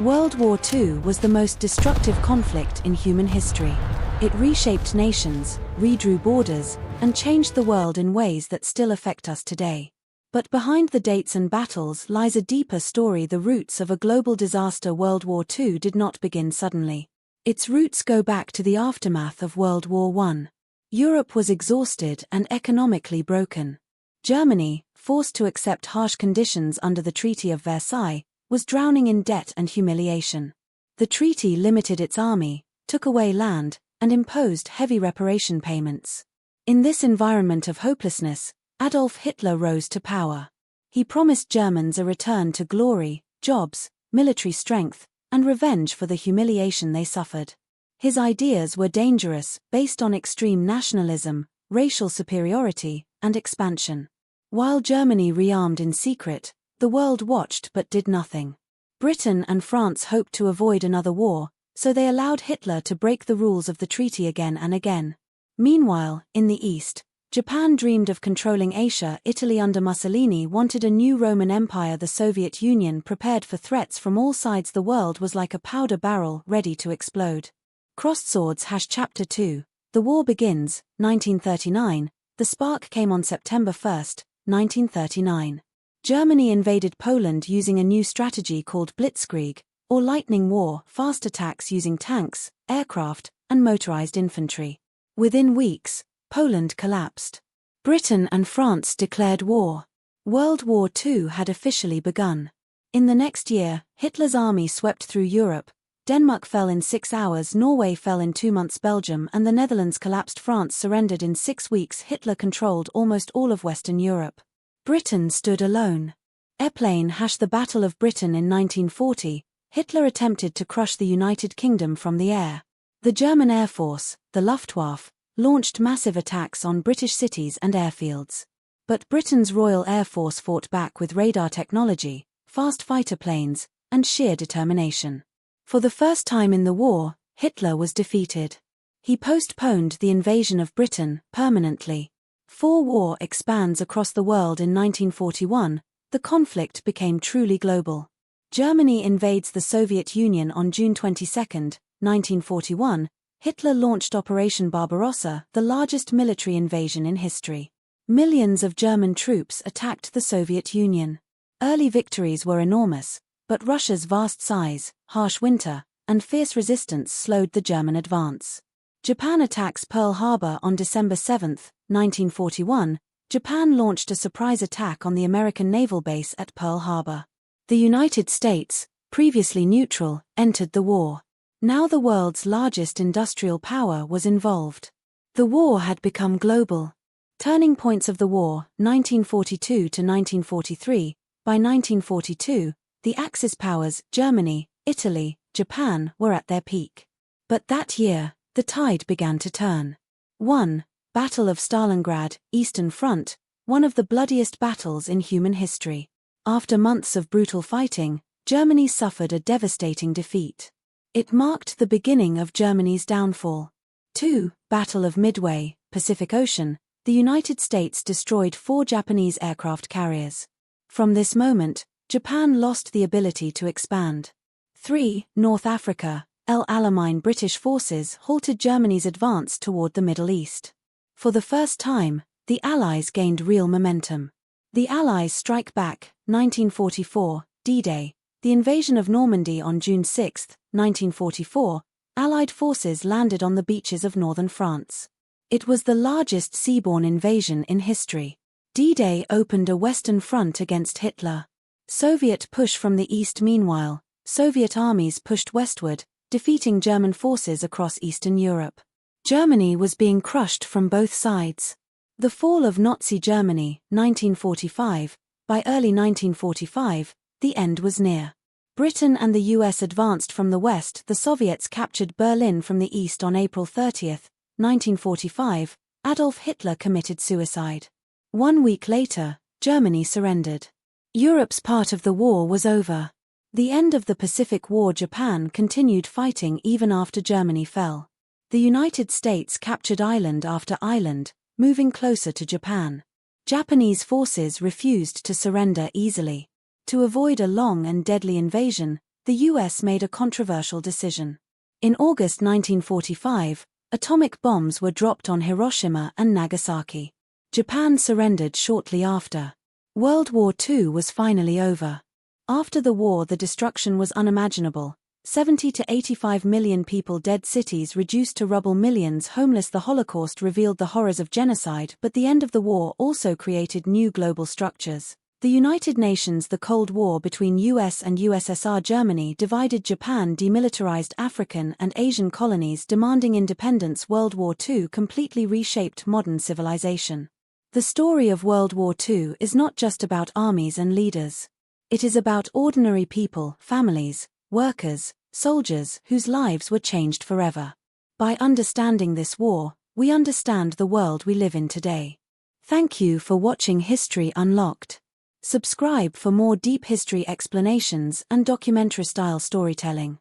World War II was the most destructive conflict in human history. It reshaped nations, redrew borders, and changed the world in ways that still affect us today. But behind the dates and battles lies a deeper story. The roots of a global disaster. World War II did not begin suddenly. Its roots go back to the aftermath of World War I. Europe was exhausted and economically broken. Germany, forced to accept harsh conditions under the Treaty of Versailles, was drowning in debt and humiliation. The treaty limited its army, took away land, and imposed heavy reparation payments. In this environment of hopelessness, Adolf Hitler rose to power. He promised Germans a return to glory, jobs, military strength, and revenge for the humiliation they suffered. His ideas were dangerous, based on extreme nationalism, racial superiority, and expansion. While Germany rearmed in secret, the world watched but did nothing. Britain and France hoped to avoid another war, so they allowed Hitler to break the rules of the treaty again and again. Meanwhile, in the East, Japan dreamed of controlling Asia. Italy under Mussolini wanted a new Roman Empire. The Soviet Union prepared for threats from all sides. The world was like a powder barrel ready to explode. Crossed swords. Chapter 2. The war begins, 1939. The spark came on September 1, 1939. Germany invaded Poland using a new strategy called Blitzkrieg, or lightning war, fast attacks using tanks, aircraft, and motorized infantry. Within weeks, Poland collapsed. Britain and France declared war. World War II had officially begun. In the next year, Hitler's army swept through Europe. Denmark fell in 6 hours, Norway fell in 2 months, Belgium and the Netherlands collapsed, France surrendered in 6 weeks. Hitler controlled almost all of Western Europe. Britain stood alone. Airplane. The Battle of Britain in 1940, Hitler attempted to crush the United Kingdom from the air. The German Air Force, the Luftwaffe, launched massive attacks on British cities and airfields. But Britain's Royal Air Force fought back with radar technology, fast fighter planes, and sheer determination. For the first time in the war, Hitler was defeated. He postponed the invasion of Britain permanently. War expands across the world. In 1941, the conflict became truly global. Germany invades the Soviet Union on June 22, 1941. Hitler launched Operation Barbarossa, the largest military invasion in history. Millions of German troops attacked the Soviet Union. Early victories were enormous, but Russia's vast size, harsh winter, and fierce resistance slowed the German advance. Japan attacks Pearl Harbor on December 7, 1941. Japan launched a surprise attack on the American naval base at Pearl Harbor. The United States, previously neutral, entered the war. Now the world's largest industrial power was involved. The war had become global. Turning points of the war, 1942 to 1943. By 1942, the Axis powers, Germany, Italy, Japan, were at their peak. But that year, the tide began to turn. 1. Battle of Stalingrad, Eastern Front, one of the bloodiest battles in human history. After months of brutal fighting, Germany suffered a devastating defeat. It marked the beginning of Germany's downfall. 2. Battle of Midway, Pacific Ocean, the United States destroyed 4 Japanese aircraft carriers. From this moment, Japan lost the ability to expand. 3. North Africa, Alamein, British forces halted Germany's advance toward the Middle East. For the first time, the Allies gained real momentum. The Allies strike back, 1944, D-Day. The invasion of Normandy on June 6, 1944, Allied forces landed on the beaches of northern France. It was the largest seaborne invasion in history. D-Day opened a Western front against Hitler. Soviet push from the east. Meanwhile, Soviet armies pushed westward, defeating German forces across Eastern Europe. Germany was being crushed from both sides. The fall of Nazi Germany, 1945. By early 1945, the end was near. Britain and the US advanced from the west. The Soviets captured Berlin from the east. On April 30, 1945, Adolf Hitler committed suicide. 1 week later, Germany surrendered. Europe's part of the war was over. The end of the Pacific War. Japan continued fighting even after Germany fell. The United States captured island after island, moving closer to Japan. Japanese forces refused to surrender easily. To avoid a long and deadly invasion, the US made a controversial decision. In August 1945, atomic bombs were dropped on Hiroshima and Nagasaki. Japan surrendered shortly after. World War II was finally over. After the war, the destruction was unimaginable. 70 to 85 million people dead, cities reduced to rubble, millions homeless. The Holocaust revealed the horrors of genocide, but the end of the war also created new global structures. The United Nations. The Cold War between US and USSR. Germany divided Japan, demilitarized African and Asian colonies, demanding independence. World War II completely reshaped modern civilization. The story of World War II is not just about armies and leaders. It is about ordinary people, families, workers, soldiers whose lives were changed forever. By understanding this war, we understand the world we live in today. Thank you for watching History Unlocked. Subscribe for more deep history explanations and documentary-style storytelling.